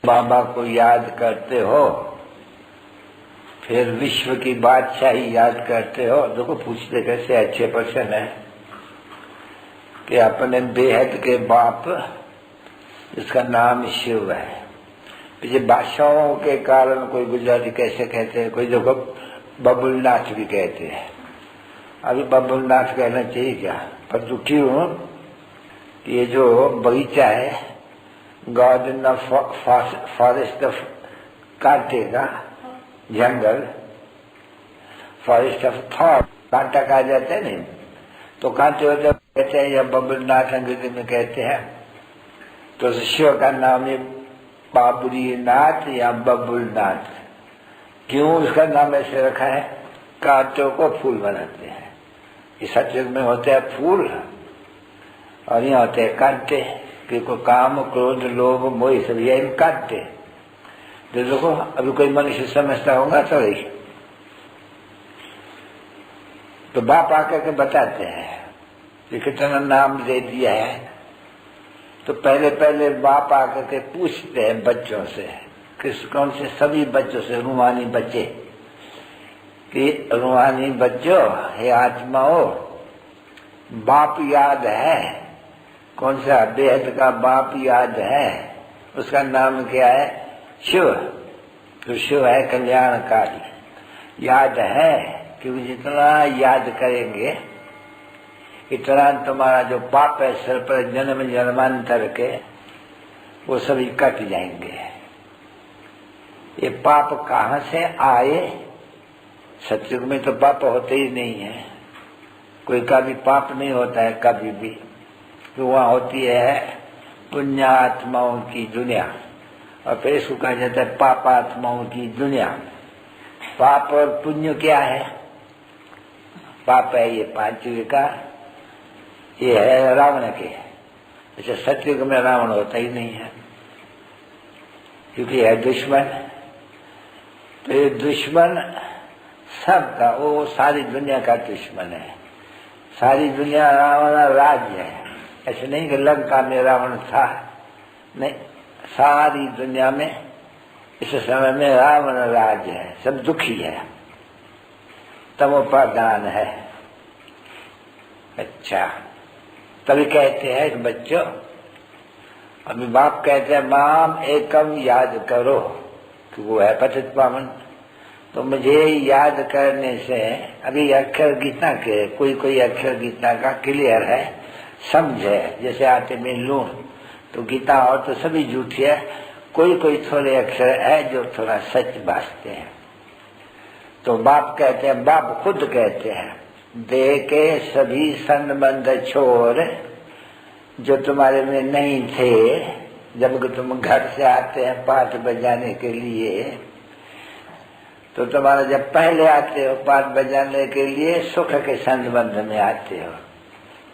बाबा को याद करते हो, फिर विश्व की बादशाही याद करते हो। देखो पूछते कैसे अच्छे प्रश्न है कि अपने बेहद के बाप, इसका नाम शिव है। पीछे बादशाहों के कारण कोई गुजराती कैसे कहते हैं, कोई देखो बबुलनाथ भी कहते हैं। अभी बबुलनाथ कहना चाहिए क्या, पर दुखी हूं कि ये जो बगीचा है God in the forest of काटेगा, जंगल फॉरेस्ट ऑफ थॉट, कांटा कहा जाता है नहीं, तो कांटे होते कहते हैं या बबुलनाथ अंग्रेजी में कहते हैं। तो शिव का नाम है बाबुरीनाथ या बबुलनाथ। क्यों उसका नाम ऐसे रखा है? कांटों को फूल बनाते हैं। इस सतयुग में होते हैं फूल और यहाँ होते हैं कांटे, क्योंकि काम क्रोध लोभ मोह सब यही काटते। तो देखो अभी कोई मनुष्य समझता होगा तो रही, तो बाप आकर के बताते हैं कि कितना नाम दे दिया है। तो पहले पहले बाप आकर के पूछते हैं बच्चों से, किस कौन से सभी बच्चों से, रूहानी बच्चे, कि रूहानी बच्चों हे आत्माओं, बाप याद है? कौन सा? बेहद का बाप याद है? उसका नाम क्या है? शिव। तो शिव है कल्याणकारी। याद है क्योंकि जितना याद करेंगे इतना तुम्हारा जो पाप है सर पर जन्म जन्मांतर के, वो सभी कट जाएंगे। ये पाप कहाँ से आए? सतयुग में तो पाप होते ही नहीं है, कोई का भी पाप नहीं होता है कभी भी। तो वहाँ होती है पुण्यात्माओं की दुनिया, और फिर इसको कहा जाता है पापात्माओं की दुनिया। पाप और पुण्य क्या है? पाप है ये पांचवी का, ये है रावण के। अच्छा सतयुग में रावण होता ही नहीं है क्योंकि है दुश्मन। तो ये दुश्मन सबका, वो सारी दुनिया का दुश्मन है। सारी दुनिया रावण राज्य है। ऐसे नहीं कि लंका में रावण था, नहीं, सारी दुनिया में इस समय में रावण राज्य है, सब दुखी है, तमोप्रधान है। अच्छा तभी कहते हैं कि बच्चों, अभी बाप कहते हैं माम एकम याद करो, कि वो है पतित पावन। तो मुझे याद करने से, अभी अक्षर गीता के कोई कोई अक्षर गीता का क्लियर है, समझे, जैसे आटे में लूण, तो गीता और तो सभी झूठी है, कोई कोई थोड़े अक्षर है जो थोड़ा सच बाजते हैं। तो बाप कहते हैं, बाप खुद कहते हैं, दे के सभी संबंध छोड़ जो तुम्हारे में नहीं थे, जब तुम घर से आते हैं पाठ बजाने के लिए, तो तुम्हारा जब पहले आते हो पाठ बजाने के लिए सुख के संबंध में आते हो,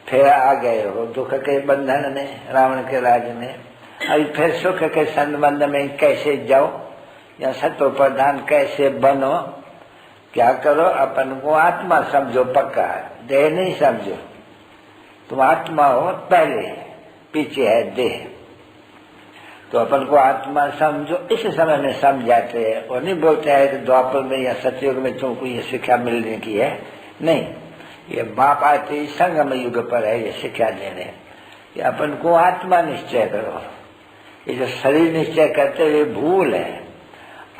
फिर आ गए हो दुख के बंधन में, रावण के राज में। अभी फिर सुख के संबंध में कैसे जाओ, या सत्व प्रधान कैसे बनो? क्या करो? अपन को आत्मा समझो, पक्का देह नहीं समझो। तुम आत्मा हो पहले, पीछे है देह। तो अपन को आत्मा समझो, इस समय में समझाते हैं, और नहीं बोलते हैं कि द्वापर में या सतयुग में तुमको ये शिक्षा मिलने की है। नहीं, ये बाप आते ही संगम युग पर है ये शिक्षा देने कि अपन को आत्मा निश्चय करो। ये जो शरीर निश्चय करते हुए भूल है।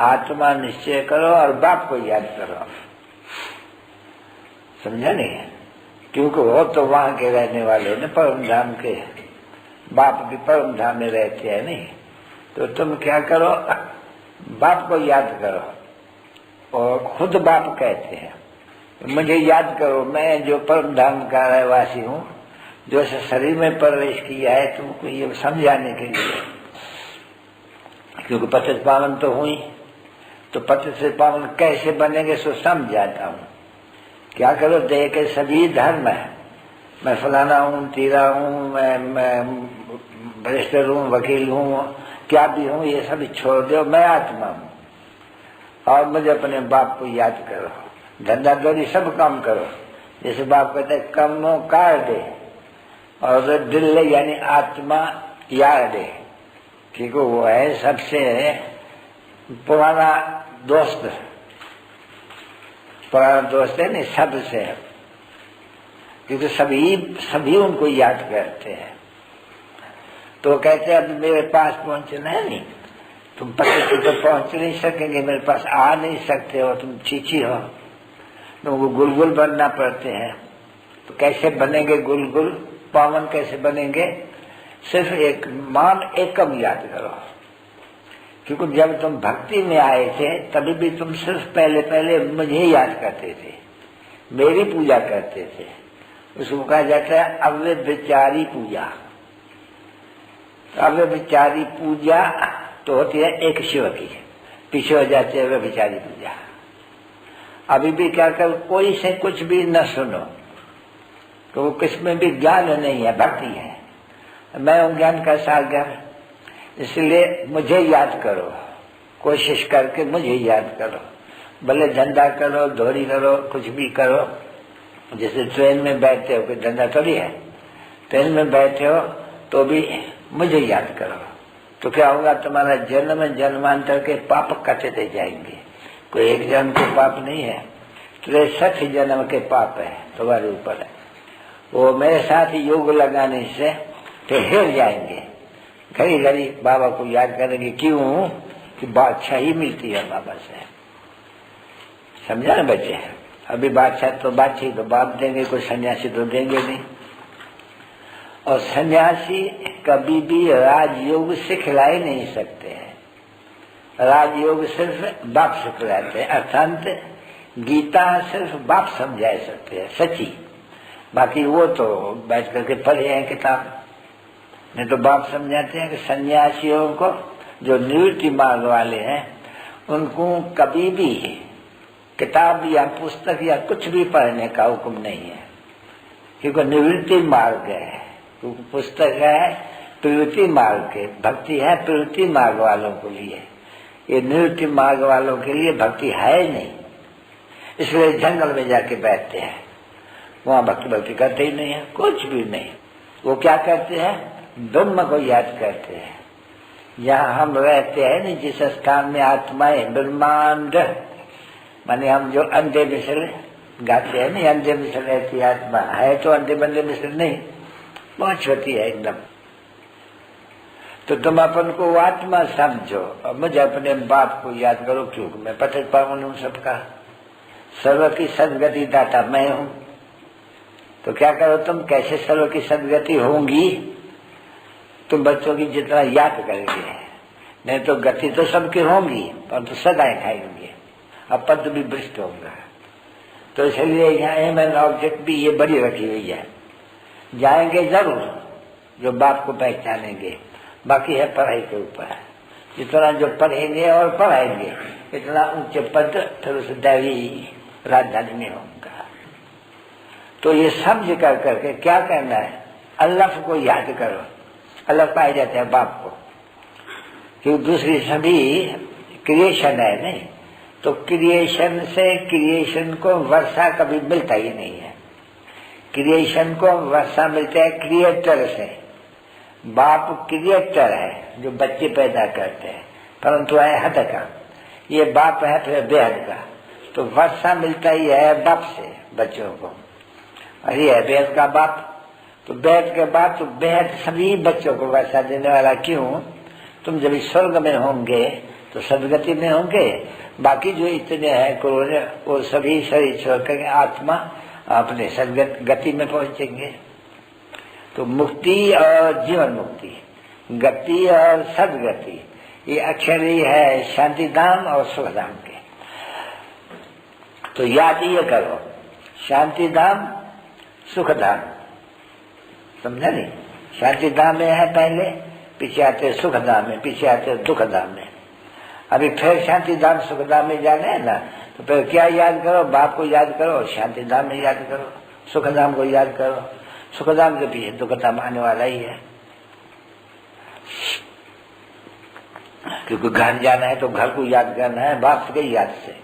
आत्मा निश्चय करो और बाप को याद करो। समझा नहीं? क्योंकि वो तो वहां के रहने वाले न, परम धाम के। बाप भी परम धाम में रहते हैं नहीं। तो तुम क्या करो? बाप को याद करो। और खुद बाप कहते हैं मुझे याद करो, मैं जो परम धाम का रहवासी हूँ, जो शरीर में प्रवेश किया है तुमको ये समझाने के लिए। क्योंकि पतित पावन तो हुई, तो पतित से पावन कैसे बनेंगे सो समझाता हूँ। क्या करो? देह के सभी धर्म है, मैं फलाना हूँ, तीरा हूँ, मैं बैरिस्टर हूँ, वकील हूँ, क्या भी हूँ, ये सब छोड़ दो, मैं आत्मा हूँ। और मुझे अपने बाप को याद करो। धंधा दौड़ी सब काम करो, जैसे बाप कहते हैं कमो कार दे, और दिल यानी आत्मा याद दे। क्योंकि वो है सबसे पुराना दोस्त है नहीं सबसे, क्योंकि सभी उनको याद करते हैं। तो कहते हैं अब मेरे पास पहुंचना है नहीं, तुम पति तो पहुंच नहीं सकेंगे, मेरे पास आ नहीं सकते हो, तुम चीची हो, तुमको गुलगुल बनना पड़ते हैं। तो कैसे बनेंगे गुलगुल, पावन कैसे बनेंगे? सिर्फ एक मान एकम याद करो। क्योंकि जब तुम भक्ति में आए थे तभी भी तुम सिर्फ पहले मुझे याद करते थे, मेरी पूजा करते थे। उसको कहा जाता है अव्यभिचारी पूजा। अव्यभिचारी पूजा तो होती है एक शिव की, पीछे हो जाती है अव्यभिचारी पूजा। अभी भी क्या कर, कोई से कुछ भी न सुनो, तो वो किसमें भी ज्ञान नहीं है, भक्ति है। मैं हूं ज्ञान का सागर, इसलिए मुझे याद करो, कोशिश करके मुझे याद करो। भले धंधा करो, धोरी करो, कुछ भी करो। जैसे ट्रेन में बैठे हो, कोई धंधा थोड़ी है, ट्रेन में बैठे हो तो भी मुझे याद करो। तो क्या होगा, तुम्हारा जन्म जन्मांतर के पाप कटते जाएंगे। कोई एक जन्म के पाप नहीं है, 63 जन्म के पाप है तुम्हारे ऊपर है। वो मेरे साथ योग लगाने से फिर हिल जाएंगे, घड़ी घड़ी बाबा को याद करेंगे। क्यों? कि बादशाही मिलती है बाबा से। समझा ना बच्चे? अभी बादशाह तो बादशाही तो बाप देंगे, कोई सन्यासी तो देंगे नहीं। और सन्यासी कभी भी राजयोग सिखला ही नहीं सकते हैं। राजयोग सिर्फ बाप सिखलाते हैं, अर्थात गीता सिर्फ बाप समझा सकते हैं सच्ची। बाकी वो तो बैठ करके पढ़े हैं किताब, नहीं तो बाप समझाते हैं कि सन्यासियों को, जो निवृत्ति मार्ग वाले हैं, उनको कभी भी किताब या पुस्तक या कुछ भी पढ़ने का हुक्म नहीं है, क्योंकि निवृत्ति मार्ग है। क्योंकि पुस्तक है प्रवृत्ति मार्ग के, भक्ति है प्रवृत्ति मार्ग वालों के लिए। ये निवृत्ति मार्ग वालों के लिए भक्ति है नहीं, इसलिए जंगल में जाके बैठते हैं, वहां भक्ति करते ही नहीं है, कुछ भी नहीं। वो क्या करते हैं? ब्रह्म को याद करते हैं। यहाँ हम रहते हैं नहीं, जिस स्थान में आत्माएं ब्रह्मांड, माने हम जो अंधे मिसल गाते हैं नहीं, अंधे मिसल रहती आत्मा है, तो अंधे बंदे मिसल नहीं, बहुत छोटी है एकदम। तो तुम अपन को आत्मा समझो और मुझे अपने बाप को याद करो, क्योंकि मैं पतित पावन हूं सबका, सर्व की सदगति दाता मैं हूं। तो क्या करो तुम, कैसे सर्व की सदगति होंगी? तुम बच्चों की जितना याद करेंगे, नहीं तो गति तो सबकी होंगी, परंतु सदाएं खाएंगे, अब पद भी भ्रष्ट होगा। तो इसलिए यहाँ एम एंड ऑब्जेक्ट भी ये बड़ी रखी हुई है। जाएंगे जरूर जो बाप को पहचानेंगे, बाकी है पढ़ाई के ऊपर। जितना जो पढ़ेंगे और पढ़ाएंगे, इतना ऊंचे पद फिर उस दैवी राजधानी में होगा। तो ये समझ कर करके क्या करना है, अल्लाह को याद करो। अल्लाह पाए जाते हैं बाप को, क्योंकि दूसरी सभी क्रिएशन है नहीं, तो क्रिएशन से क्रिएशन को वर्षा कभी मिलता ही नहीं है। क्रिएशन को वर्षा मिलता है क्रिएटर से। बाप क्रिएटर है जो बच्चे पैदा करते हैं, परंतु है हद का, ये बाप है फिर बेहद का। तो वर्षा मिलता ही है बाप से बच्चों को, और ये है बेहद का बाप। तो बेहद के बाद तो बेहद सभी बच्चों को वर्षा देने वाला। क्यों? तुम जब स्वर्ग में होंगे तो सदगति में होंगे, बाकी जो इतने हैं करोड़, वो सभी शरीर छोड़ करके आत्मा अपने सदगति में पहुंचेंगे। तो मुक्ति और जीवन मुक्ति, गति और सदगति, ये अक्षर ही है शांति धाम और सुख धाम के। तो याद ये करो, शांति धाम सुख धाम, समझा नहीं? शांति धाम में है पहले, पीछे आते सुख धाम में, पीछे आते दुख धाम में। अभी फिर शांति धाम सुख धाम में जाना है ना, तो फिर क्या याद करो? बाप को याद करो, शांति धाम में याद करो, सुख धाम को याद करो। सुख धाम के पीछे दुख धाम आने वाला ही है, क्योंकि घर जाना है तो घर को याद करना है बाप के याद से।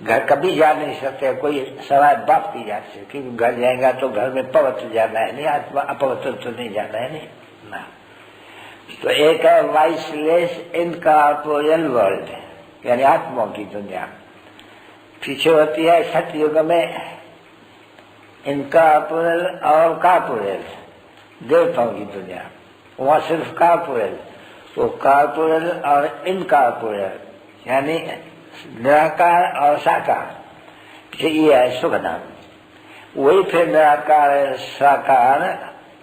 घर कभी जा नहीं सकते कोई सवाल बाप की याद से, क्योंकि घर जाएगा तो घर में पवित्र जाना है नहीं, आत्मा अपवित्र तो नहीं जाना है नहीं ना। तो एक है वाइसलेस इनकॉर्पोरियल वर्ल्ड, यानी आत्माओं की दुनिया। पीछे होती है सतयुग में इनकॉर्पोरियल और कॉर्पोरियल, देवताओं की दुनिया। वहां सिर्फ कॉर्पोरियल, तो कॉर्पोरियल और इनकॉर्पोरियल यानी निराकार और साकार, ये है सुख धाम। वही फिर निराकार साकार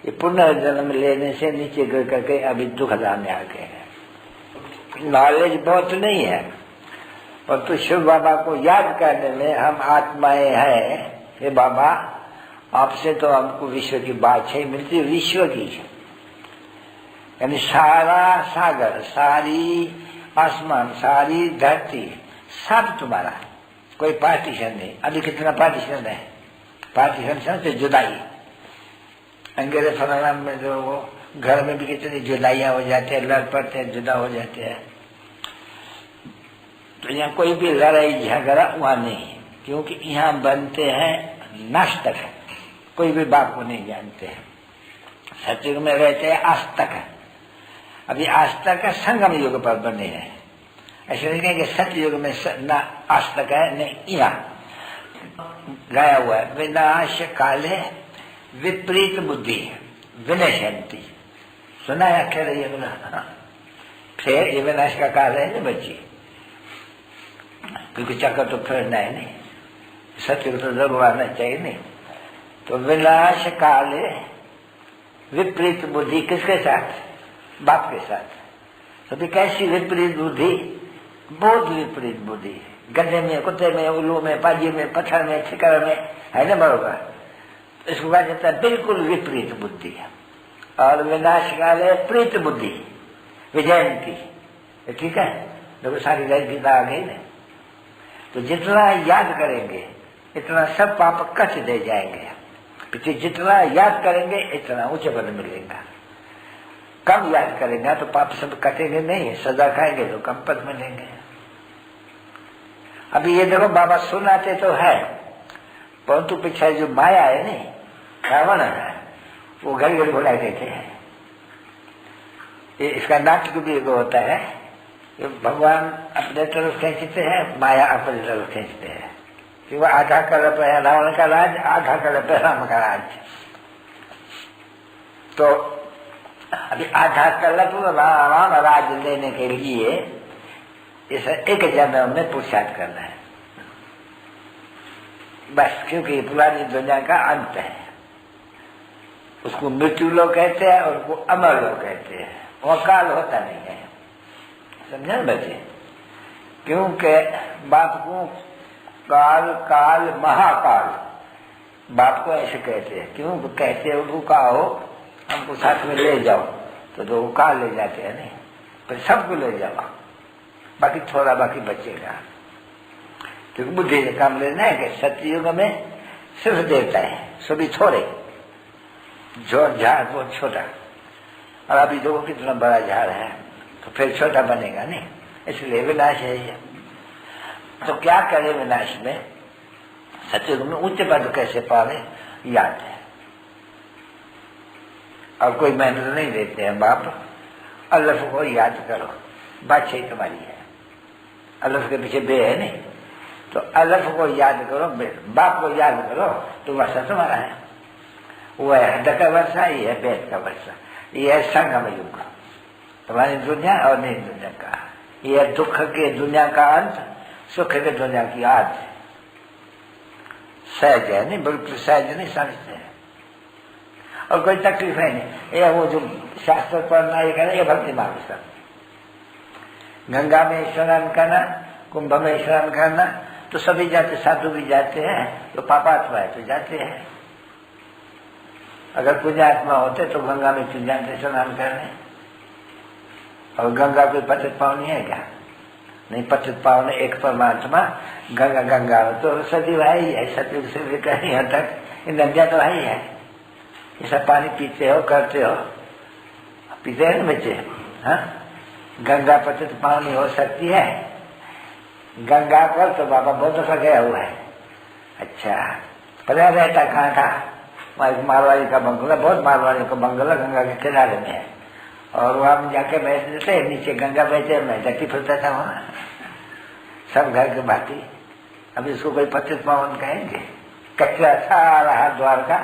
ये पुनर्जन्म लेने से नीचे गिर करके अभी दुख धाम में आ गए हैं। नॉलेज बहुत नहीं है, परंतु शिव बाबा को याद करने में हम आत्माएं हैं। हे बाबा, आपसे तो हमको विश्व की बादशाही मिलती है, विश्व की, यानी सारा सागर, सारी आसमान, सारी धरती, सब तुम्हारा, कोई पार्टीशन नहीं। अभी कितना पार्टीशन है, पार्टीशन से जुदाई। अंग्रेज फलाना में जो वो घर में भी कितनी जुदाइयां हो जाती है, लड़ पड़ते हैं, जुदा हो जाते हैं। तो यहाँ कोई भी लड़ाई झगड़ा वहां नहीं, क्योंकि यहाँ बनते हैं नास्तिक, कोई भी बात को नहीं जानते हैं। सतयुग में रहते हैं आस्तिक, अभी आस्तिक है संगम युग पर बने हैं। ऐसे नहीं कहेंगे सतयुग में ना आस्तिक है, नहीं, यहाँ गाया हुआ है विनाश काले विपरीत बुद्धि विनशंति। सुना है अक्षर ये बोला, फिर ये विनाश का काल है ना बच्ची, क्योंकि चक्कर तो फिरना है नहीं, सत्य तो जरूर आना चाहिए नहीं। तो विनाश काले विपरीत बुद्धि किसके साथ, बाप के साथ। तो कैसी विपरीत बुद्धि, बहुत विपरीत बुद्धि, गड्ढे में, कुत्ते में, उल्लू में, पाजी में, पत्थर में, ठिकर में, है ना बरोबर। इसको कहा जाता है बिल्कुल विपरीत बुद्धि। और विनाश काल है प्रीत बुद्धि विजयंती, ठीक है। देखो सारी गीता आ गई ना। तो जितना याद करेंगे इतना सब पाप कट दे जाएंगे, पीछे जितना याद करेंगे इतना ऊंचे पद मिलेगा। कम याद करेंगे तो पाप सब कटेंगे नहीं, सजा खाएंगे तो कम पद मिलेंगे। अभी ये देखो बाबा सुनाते तो है, परंतु पीछे जो माया है नहीं, रावण है, वो घड़ी घड़ी बुला देते हैं। इसका नाटक भी एक होता है, भगवान अपने तरफ खींचते हैं, माया अपनी तरफ खींचते हैं। कि वह आधा कलप है रावण का राज, आधा कलप है राम का राज। तो अभी आधा कलप राम राज लेने के लिए इसे एक जन्म में पुरुषार्थ करना है बस, क्योंकि पुरानी दुनिया का अंत है। उसको मृत्यु लोग कहते हैं और उसको अमर लोग कहते हैं। वो काल होता नहीं है, समझे बच्चे। क्योंकि बाप को काल काल महाकाल, बाप को ऐसे कहते हैं। क्यों कहते हैं, उनको कहो हमको साथ में ले जाओ, तो वो काल ले जाते हैं नहीं, पर सबको ले जाओ, बाकी थोड़ा बाकी बचेगा। क्योंकि बुद्धि ने काम लेना है कि सतयुग में सिर्फ देवता है, सभी थोड़े, जोर झाड़ बहुत छोटा। और अभी देखो कितना बड़ा झाड़ है, तो फिर छोटा बनेगा नहीं, इसलिए विनाश है ये। तो क्या करे विनाश में, सतयुग में उच्च पद कैसे पावे, याद है। और कोई मेहनत नहीं देते हैं बाप, अल्लाह को याद करो, बादशाही तुम्हारी है। अल्लाह के पीछे बे है नहीं, तो अल्लाह को याद करो, बाप को याद करो, तो वर्षा तुम्हारा है। वो है हद का वर्षा, ये है वेद का वर्षा, ये है संगम युग, तुम्हारी दुनिया और नई दुनिया का। ये है दुख के दुनिया का अंत, सुख के दुनिया की आद। सहज है नहीं, बिल्कुल सहज नहीं, समझते हैं। और कोई तकलीफ है नहीं। ये वो जो शास्त्र पढ़ना ये कहना, ये भक्ति मार्ग सब। गंगा में स्नान करना, कुंभ में स्नान करना, तो सभी जाते, साधु भी जाते हैं, तो पापात्मा है तो जाते हैं। अगर पुण्यात्मा होते तो गंगा में क्यों जाते स्नान करने। और गंगा कोई पतित पावनी है क्या, नहीं। पतित पावन एक परमात्मा, गंगा गंगा तो सदैव है ही है, सतयुग से लेकर यहाँ तक नदियां तो है ही है। ये सब पानी पीते हो, करते हो, पीते हैं ना बच्चे, हाँ। गंगा पतित पावनी हो सकती है, गंगा पर तो बाबा बहुत दफा गया हुआ है। अच्छा, पता रहता कहाँ था, वहाँ एक मारवाड़ी का बंगला, बहुत मारवाड़ी का बंगला गंगा के किनारे में है। और वहां जाके बैठते थे, नीचे गंगा बहते, मैं जाती फिरता था वहां, सब घर के भांति। अब इसको कोई पतित पावन कहेंगे? कचरा सारा हाथ द्वार का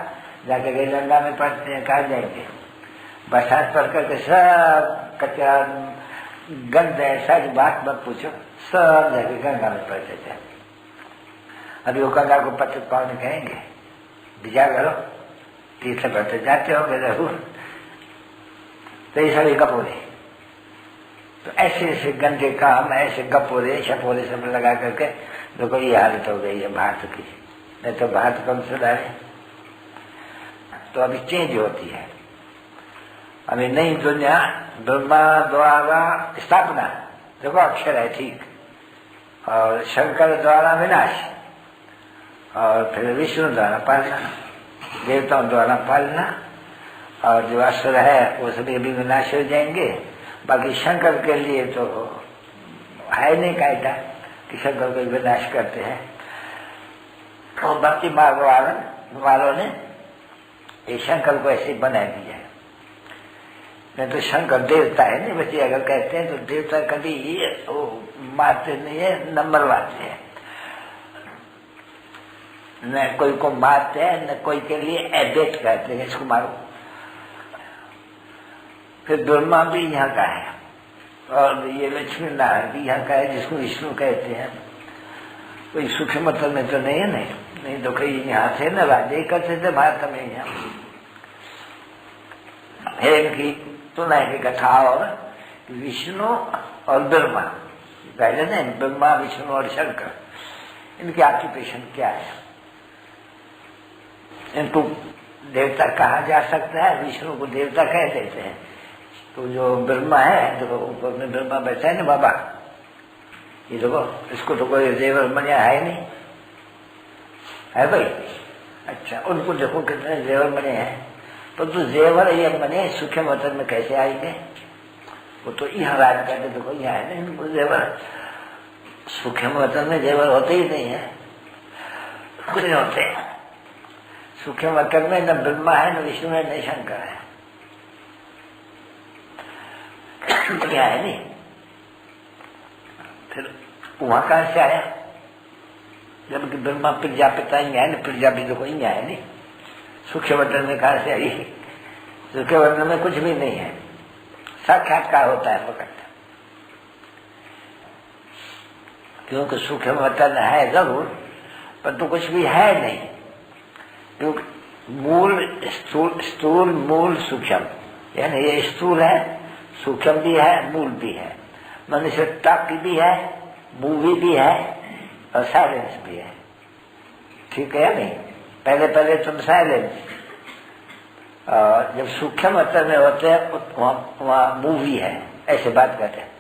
जाके गई गंगा में पड़ते हैं, कहा जाएंगे? बरसात पड़ करके सब कचरा गंद ऐसा बात मत पूछो, सब जाके गंगा में पड़ते थे। अभी वो गंगा को पतित पावन कहेंगे? विचार करो, तीर्थ भरते जाते होंगे जरूर, तो ये सभी गपोरे। तो ऐसे ऐसे गंदे काम, ऐसे गपोरे शपोरे सब लगा करके देखो ये हालत हो गई है भारत की। नहीं तो भारत कौन सुधारे? तो अभी चेंज होती है, अभी नई दुनिया, ब्रह्मा द्वारा स्थापना, देखो अक्षर है ठीक, और शंकर द्वारा विनाश, और फिर विष्णु द्वारा पालना, देवताओं द्वारा पालना, और जो असुर है वो सभी अभी विनाश हो जाएंगे। बाकी शंकर के लिए तो है नहीं कायदा कि शंकर को विनाश करते हैं। तो भक्ति मार्ग वालों ने ये शंकर को ऐसे बना दिया है। नहीं तो शंकर देवता है नहीं बच्चे, अगर कहते हैं तो देवता कभी वो मारते नहीं है, न मरवाते हैं, न कोई को मारते हैं, न कोई के लिए एबेट करते हैं इसको मारो। फिर ब्रह्मा भी यहाँ का है, और ये लक्ष्मी नारायण भी यहाँ का है, जिसको विष्णु कहते हैं। कोई सूक्ष्म मतलब में तो नहीं है, नहीं तो कहीं यहाँ थे न राजे करते थे भारत में। यहाँ है इनकी सुना है कथा, और विष्णु और ब्रह्मा, पहले नहीं, ब्रह्मा विष्णु और शंकर, इनकी ऑक्यूपेशन क्या है? इनको देवता कहा जा सकता है, विष्णु को देवता कह देते हैं। तो जो ब्रह्मा है, देखो ऊपर में ब्रह्मा बैठा है ना बाबा, ये देखो, इसको तो कोई जेवर बनिया है नहीं, है भाई? अच्छा, उनको देखो कितने जेवर बने हैं। तो जेवर ये बने सूक्ष्म वतन में कैसे आएंगे? वो तो यहाँ राज करते, देखो यहाँ है ना इनको जेवर। सूक्ष्म वतन में जेवर होते ही नहीं है, कुछ नहीं होते। सूक्ष्म वतन में न ब्रह्मा है, न विष्णु है, न शंकर है, क्या है नहीं। फिर वहां कहां से आया? जबकि ब्रह्मा प्रजापिता ही है, न प्रजापिता को ही है नहीं। सूक्ष्म वतन में कहां से आई? सूक्ष्म वतन में कुछ भी नहीं है, साक्षात्कार होता है फकत। क्योंकि सूक्ष्म वतन है जरूर, पर तो कुछ भी है नहीं। क्योंकि मूल स्थूल मूल सूक्ष्म, यानी ये स्थूल है, सूक्ष्म भी है, मूल भी है। मनुष्य तक भी है, मूवी भी है, और साइलेंस भी है। ठीक है नहीं? पहले पहले तुम साइलेंस, जब सूक्ष्म वतन में होते हैं वहां मूवी है, ऐसे बात करते हैं।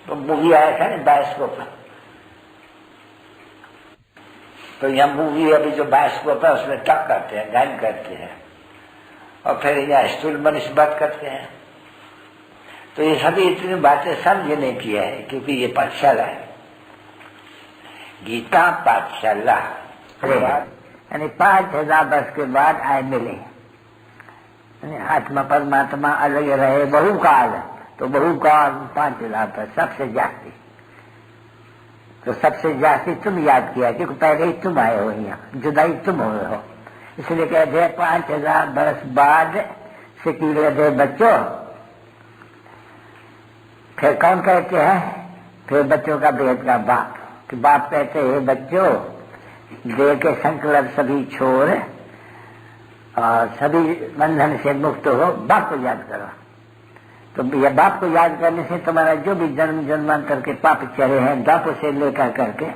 तो मूवी आया था ना बायोस्कोप, तो यहाँ मूवी अभी जो बायोस्कोप है उसमें टक करते हैं, गायन करते हैं, और फिर यहाँ स्थूल मनुष्य बात करते हैं। तो ये सभी इतनी बातें समझने की है, क्योंकि ये पाठशाला है, गीता पाठशाला। यानी 5000 वर्ष के बाद आए मिले, आत्मा परमात्मा अलग रहे बहुकाल, तो बहुकाल 5000 वर्ष सबसे जास्ती। तो सबसे जास्ती तुम याद किया, क्योंकि पहले ही तुम आए हो, यहाँ जुदाई तुम हुए हो, इसलिए कहते हैं 5000 वर्ष बाद से कीड़े बच्चों। फिर कौन कहते हैं? फिर बच्चों का भेद का बाप, कि बाप कहते हैं बच्चों देह के संकल्प सभी छोड़ और सभी बंधन से मुक्त हो, बाप को याद करो। तो यह बाप को याद करने से तुम्हारा जो भी जन्म जन्मांतर के पाप चले हैं बाप से लेकर करके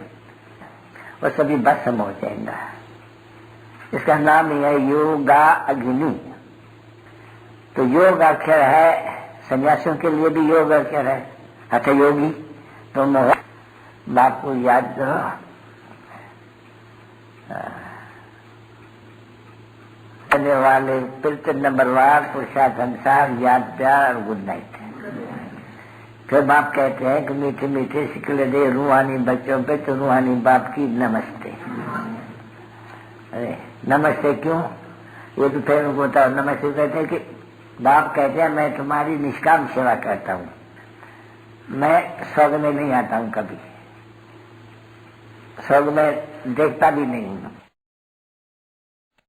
वो सभी भस्म हो जाएगा। इसका नाम ही है योगा अग्नि। तो योग अक्षर है, सन्यासियों के लिए भी योग अक्षर है, हठ योगी। तो बाप को याद करो। करने वाले पिलते नंबरवार पुरुषार्थ अनुसार याद प्यार और गुड नाइट। फिर बाप कहते हैं कि मीठे मीठे सिकले दे रूहानी बच्चों पे, तो रूहानी बाप की नमस्ते। अरे नमस्ते क्यों? ये तो फिर उनको बताओ। नमस्ते कहते हैं कि बाप कहते हैं मैं तुम्हारी निष्काम सेवा करता हूँ, मैं स्वर्ग में नहीं आता हूँ, कभी स्वर्ग में देखता भी नहीं हूँ।